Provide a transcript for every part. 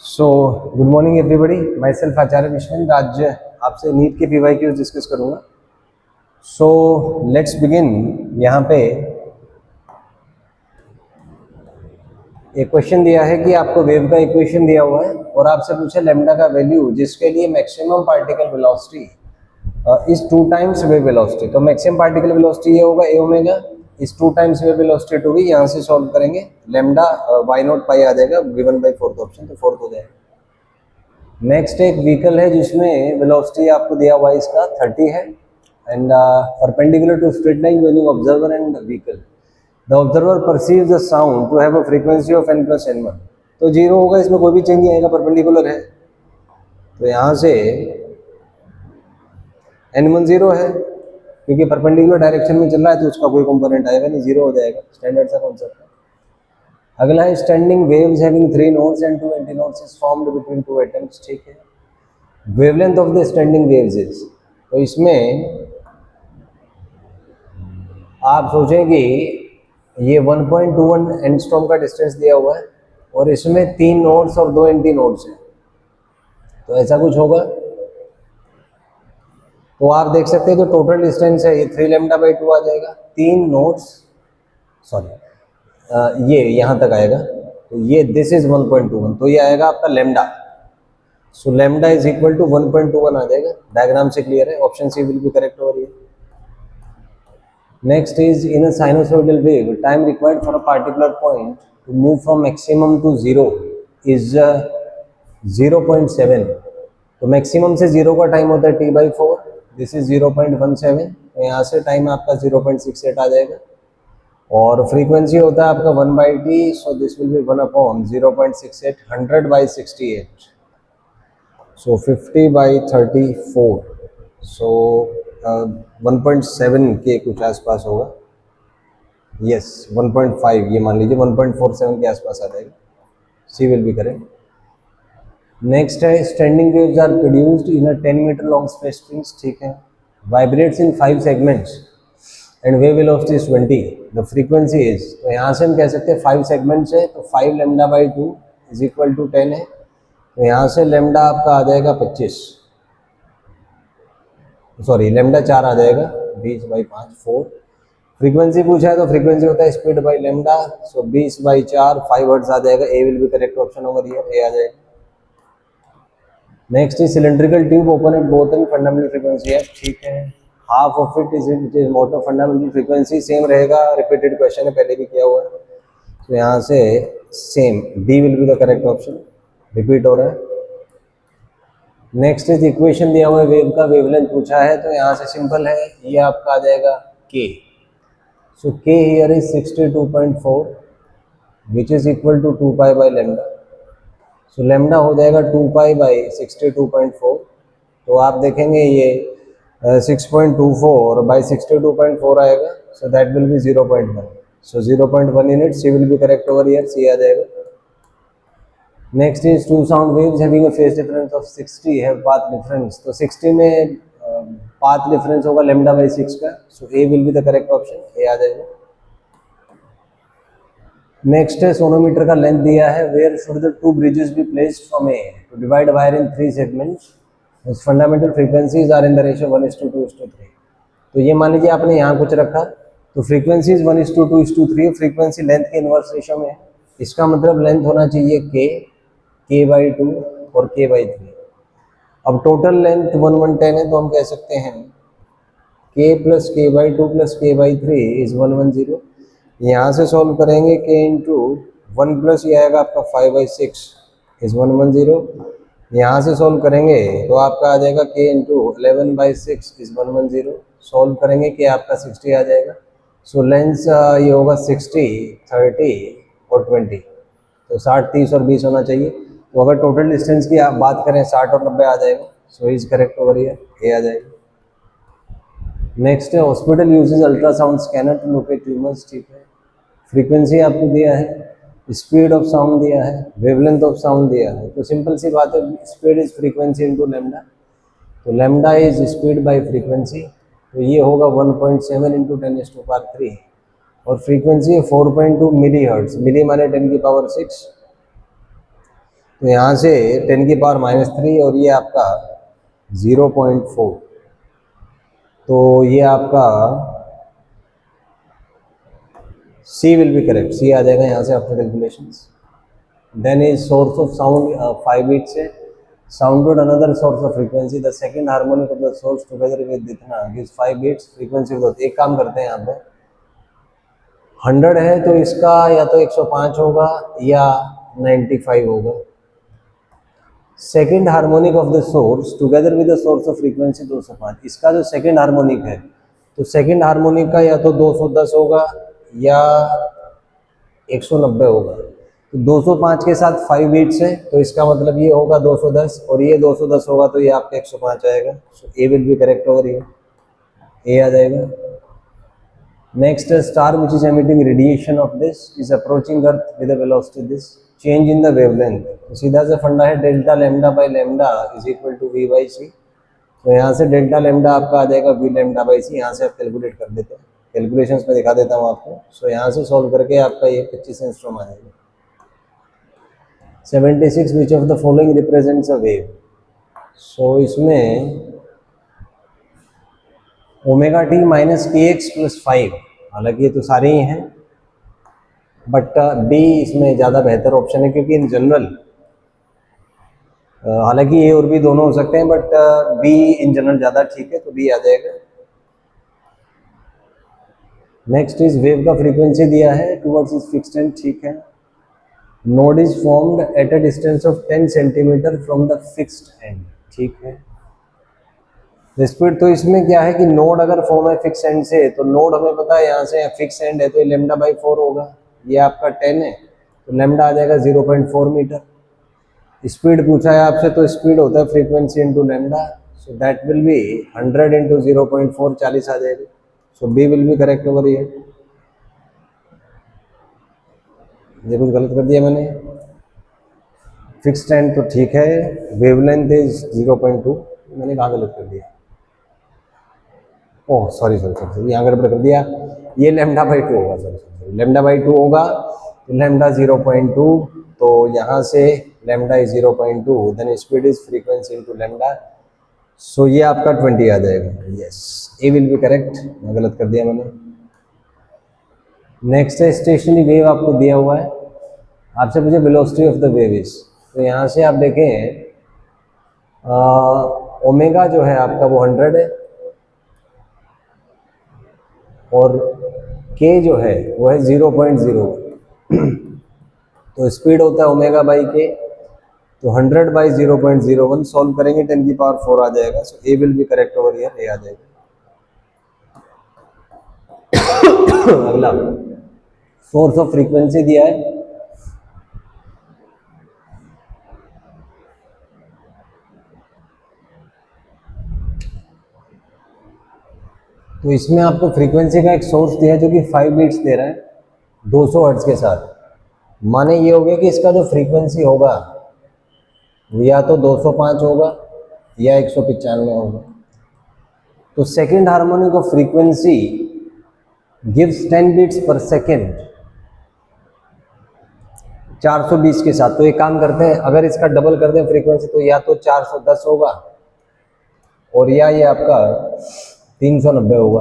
सो good morning everybody, myself Acharya Vishwendra. आज आपसे NEET के PYQs डिस्कस करूंगा। So let's begin. यहाँ पे एक क्वेश्चन दिया है कि आपको वेव का इक्वेशन दिया हुआ है और आपसे पूछा लेमडा का वैल्यू जिसके लिए maximum particle velocity is 2 times wave velocity. तो मैक्सिमम पार्टिकल वेलोसिटी ये होगा ए ओमेगा, इस 2 टाइम्स वेव वेलोसिटी टू भी। यहाँ से सॉल्व करेंगे, लेमडा वाई नॉट पाई आ जाएगा गिवन बाई फोर्थ ऑप्शन, तो फोर्थ हो जाएगा। नेक्स्ट एक व्हीकल है जिसमें वेलोसिटी आपको दिया हुआ है, इसका 30 है and perpendicular to straight line joining observer and vehicle. The observer perceives the sound to have a frequency of n plus n1। तो जीरो होगा, इसमें कोई भी चेंज नहीं आएगा, परपेंडिकुलर है। तो यहाँ से n1 जीरो है क्योंकि परपेंडिकुलर डायरेक्शन में चल रहा है, तो उसका कोई कंपोनेंट आएगा नहीं, जीरो हो जाएगा। स्टैंडर्ड सा कॉन्सेप्ट है। अगला है standing waves having 3 nodes and 2 antinodes is formed between 2 atoms. ठीक है। Wavelength of the standing waves is, तो इसमें आप सोचें कि ये 1.21 एंगस्ट्रॉम का डिस्टेंस दिया हुआ है और इसमें 3 नोड्स और 2 एंटी नोड्स हैं, तो ऐसा कुछ होगा। तो आप देख सकते हैं जो टोटल डिस्टेंस है ये 3 लैम्डा बाई 2 आ जाएगा। 3 नोड्स, सॉरी ये यहाँ तक आएगा, तो ये दिस इज 1.21, तो ये आएगा आपका lambda. So lambda is equal to 1.21 आ जाएगा। डायग्राम से क्लियर है, option C will be correct over here. Next is in a sinusoidal wave, time required for a particular point to move from maximum to zero is 0.7। तो maximum से zero का time होता है t/4, this is 0.17, तो यहाँ से time आपका 0.68 आ जाएगा। और फ्रीक्वेंसी होता है आपका 1/t, so this will be 1/0.68, 100/68, सो 50/34, सो 1.7 के कुछ आसपास होगा। यस 1.5, ये मान लीजिए 1.47 के आसपास आ जाएगा। C will be correct. Next है standing waves are produced in a 10 metre long space strings. ठीक है। Vibrates in 5 segments and wave velocity is 20। The frequency is, तो यहाँ से हम कह सकते हैं 5 सेगमेंट्स है, तो 5 lambda by 2 is equal to 10 है, तो यहाँ से लैम्डा आपका आ जाएगा 25, सॉरी लैम्डा 4 आ जाएगा, 20/5 4। फ्रीक्वेंसी पूछा है तो फ्रीक्वेंसी होता है speed by lambda, so 20/4 5 hertz आ जाएगा। A will be correct option over here, A आ जाएगा। Next is cylindrical tube open at both end fundamental frequency है। ठीक है। Half of it is motor fundamental frequency same रहेगा, repeated question है, पहले भी किया हुआ है, तो यहाँ से same D will be the correct option, repeat हो रहा है। नेक्स्ट इज इक्वेशन दिया हुआ है वेव का, वेवलेंथ पूछा है, तो यहाँ से सिंपल है, ये आपका आ जाएगा k। So k here is 62.4 which is equal to 2 pi by lambda. So lambda हो जाएगा 2 पाई बाई 62.4, तो आप देखेंगे ये 6.24 बाई 62.4 आएगा, so that will be 0.1, so 0.1 unit, C will be correct over here, C आ जाएगा। Next is two sound waves having a phase difference of 60 have path difference. तो 60 में पाथ डिफरेंस होगा लैम्डा बाई 6 का, so A will be the correct option, A आ जाएगा। Next है sonometer का लेंथ दिया है, where should the 2 bridges be placed from A to divide wire in 3 segments, its fundamental frequencies are in the ratio 1:2:3। तो ये मान लीजिए आपने यहाँ कुछ रखा, तो फ्रीक्वेंसीज 1:2:3, फ्रीक्वेंसी लेंथ के इनवर्स रेशियो में है, इसका मतलब लेंथ होना चाहिए k/2 और k/3। अब टोटल लेंथ 110 है, तो हम कह सकते हैं k plus k/2 plus k/3 is 110। यहाँ से सॉल्व करेंगे k इंटू 1 प्लस ये आएगा आपका 5/6 इज 110। यहाँ से सॉल्व करेंगे तो आपका आ जाएगा k इंटू 11/6 इज 110। सॉल्व करेंगे कि आपका 60 आ जाएगा। सो लेंथ ये होगा 60, 30 और 20, तो 60, 30 और 20 होना चाहिए। तो अगर टोटल डिस्टेंस की आप बात करें 60 और 90 आ जाएगा, so is correct over here, A आ जाएगा। नेक्स्ट है hospital uses ultrasound scanner to locate tumours. ठीक है। फ्रीक्वेंसी आपको दिया है, स्पीड ऑफ साउंड दिया है, वेवलेंथ ऑफ साउंड दिया है, तो सिंपल सी बात है, speed is frequency into lambda, तो lambda is speed by frequency, तो ये होगा 1.7 इंटू 10⁻³ और फ्रीक्वेंसी है 4.2 मिली हर्ट्ज, मिली माने 10⁻⁶, तो यहाँ से 10 की पावर -3 और ये आपका 0.4, तो ये आपका C will be correct, C आ जाएगा यहाँ से after calculations. Then is source of sound 5 beats है, sounded another source of frequency, the second harmonic of the source together with इतना gives 5 beats frequency growth। एक काम करते हैं यहाँ पे 100 है तो इसका या तो 105 होगा या 95 होगा। Second harmonic of the source together with the source of frequency 205, इसका जो सेकेंड हार्मोनिक है तो सेकेंड हार्मोनिक का या तो 210 होगा या 190 होगा। तो 205 के साथ 5 बीट्स है तो इसका मतलब ये होगा 210 और ये 210 होगा तो ये आपका 105 आएगा। So A will be correct over here, A आ जाएगा। Next star which is emitting radiation of this is approaching earth with a velocity this, change in the wavelength. तो सीधा सा फंडा है delta lambda by lambda is equal to V by C. तो यहाँ से डेल्टा लैम्डा आपका आ जाएगा वी लैम्डा बाई सी, यहाँ से आप कैलकुलेट कर देते हैं, कैलकुलेशंस में दिखा देता हूँ आपको। सो यहाँ से सॉल्व करके आपका ये 25 एंगस्ट्रॉम आ जाएगा। 76 which of the following represents a wave. So इसमें omega T minus K X plus 5, हालांकि ये तो सारे ही हैं बट बी इसमें ज़्यादा बेहतर ऑप्शन है क्योंकि इन जनरल हालांकि ए और बी दोनों हो सकते हैं बट बी इन जनरल ज़्यादा ठीक है, तो बी आ जाएगा। नेक्स्ट इज वेव का फ्रीक्वेंसी दिया है टूवर्ड्स इज फिक्स्ड एंड, ठीक है। Node is formed at a distance of 10 centimetre from the fixed and, ठीक है। स्पीड तो इसमें क्या है कि नोड अगर फॉर्म है फिक्स एंड से तो नोड हमें पता है यहाँ से फिक्स एंड है तो ये लैम्डा बाई 4 होगा, ये आपका 10 है तो लैम्डा आ जाएगा 0.4 मीटर। स्पीड पूछा है आपसे तो स्पीड होता है frequency into lambda, so that will be 100 into 0.4, 40 आ जाएगी। So B will be correct over here. ये कुछ गलत कर दिया मैंने, फिक्स्ड एंड तो ठीक है, वेवलेंथ इज 0.2, मैंने कहाँ गलत कर दिया, ओह सॉरी यहाँ गड़बड़ कर दिया, ये लैम्डा बाई 2 होगा, सॉरी लैम्डा बाई 2 होगा तो लैम्डा 0.2, तो यहाँ से lambda is 0.2, then speed is frequency into lambda, so ये आपका 20 आ जाएगा। Yes, A will be correct, गलत कर दिया मैंने। नेक्स्ट है स्टेशनरी वेव, आपको दिया हुआ है, आपसे पूछे velocity of the wave is, तो यहाँ से आप देखें ओमेगा जो है आपका वो 100 है और के जो है वो है 0.0 तो स्पीड होता है ओमेगा बाई के, तो 100 बाई 0.01 सॉल्व करेंगे 10 की पावर 4 आ जाएगा। So A will be correct over here, A आ जाएगा। अगला सोर्स ऑफ फ्रीक्वेंसी दिया है, तो इसमें आपको फ्रीक्वेंसी का एक सोर्स दिया है जो कि 5 बीट्स दे रहा है 200 हर्ट्ज के साथ। माने ये हो गया कि इसका जो फ्रीक्वेंसी होगा या तो 205 होगा या 195 होगा। तो second harmonic of frequency gives 10 beats per second 420 के साथ। तो एक काम करते हैं, अगर इसका डबल कर दें फ्रीक्वेंसी तो या तो 410 होगा और या ये आपका 390 होगा।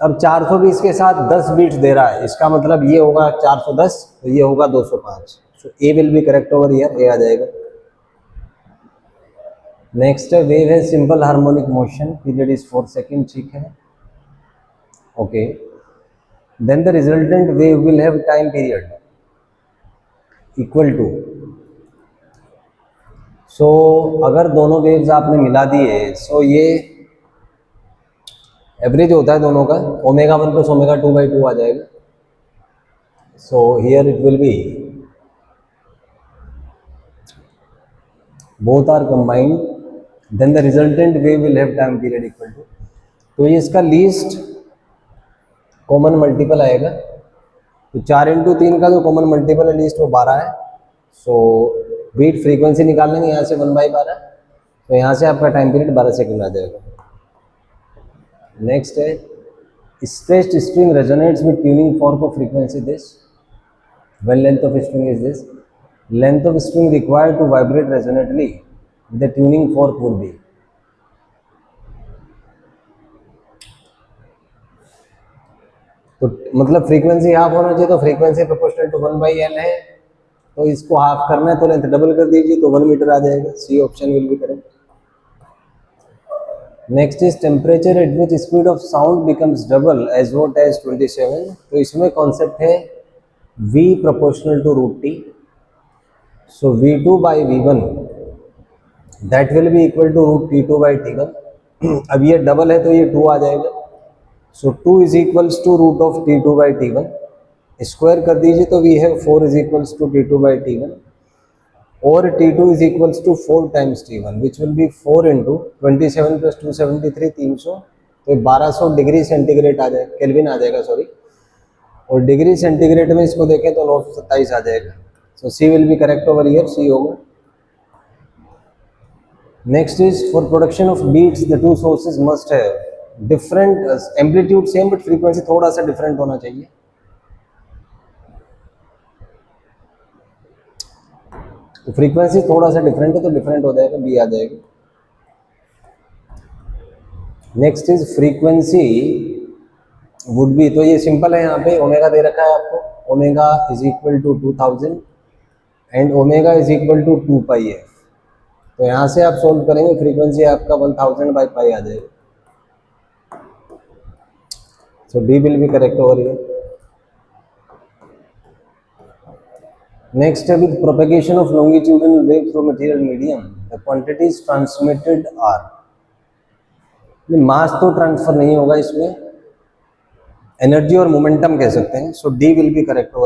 अब 420 के साथ 10 बीट्स दे रहा है, इसका मतलब ये होगा 410 तो ये होगा 205। So A will be correct over here, A आ जाएगा। नेक्स्ट है वेव है simple harmonic motion, period is 4 second, ठीक है, okay. Then the resultant wave will have time period equal to, so अगर दोनों वेव्स आपने मिला दिए सो ये एवरेज होता है दोनों का, ओमेगा 1 प्लस ओमेगा 2 बाई 2 आ जाएगा। So here it will be both are combined, then the resultant wave will have time period equal to, तो ये इसका लीस्ट कॉमन मल्टीपल आएगा। तो 4 इंटू 3 का जो कॉमन मल्टीपल है लीस्ट वो 12 है। सो बीट फ्रीक्वेंसी निकाल लेंगे यहाँ से 1/12, तो यहाँ से आपका टाइम पीरियड 12 सेकेंड आ जाएगा। नेक्स्ट है stretched string resonates with tuning fork of frequency this, when length of string is this. length of string required to vibrate resonantly with the tuning fork would be. तो मतलब frequency half होना चाहिए, तो frequency proportional to 1/L है, तो इसको half करना है तो लेंथ डबल कर दीजिए तो 1 मीटर आ जाएगा। C option will be correct. Next is temperature at which speed of sound becomes double as what as 27। तो इसमें कॉन्सेप्ट है V proportional to root T, so V2 by V1 that will be equal to root T2 by T1। अब ये double है तो ये 2 आ जाएगा, so 2 is equals to root of T2 by T1, square कर दीजिए तो we have 4 is equals to T2 by T1 और T2 is equals to 4 times T1 which will be 4 into 27 plus 273 300, तो 1200 डिग्री सेंटीग्रेड आ जाएगा, kelvin आ जाएगा sorry, और degree centigrade में इसको देखें तो 927 आ जाएगा। So C will be correct over here, C होगा। Next is for production of beats the two sources must have different amplitude same but frequency थोड़ा सा डिफरेंट होना चाहिए। तो फ्रीक्वेंसी थोड़ा सा डिफरेंट है तो डिफरेंट हो जाएगा, बी आ जाएगा। Next is frequency would be, तो ये सिंपल है, यहाँ पे ओमेगा दे रखा है आपको, omega is equal to 2000 and omega is equal to 2πf। तो यहाँ से आप सोल्व करेंगे फ्रीक्वेंसी आपका 1000 बाई पाई आ जाएगा। So D will be correct over here. Next है with propagation of longitudinal wave through material medium the quantities transmitted are, mass तो ट्रांसफर नहीं होगा इसमें, एनर्जी और मोमेंटम कह सकते हैं। So D will be correct over.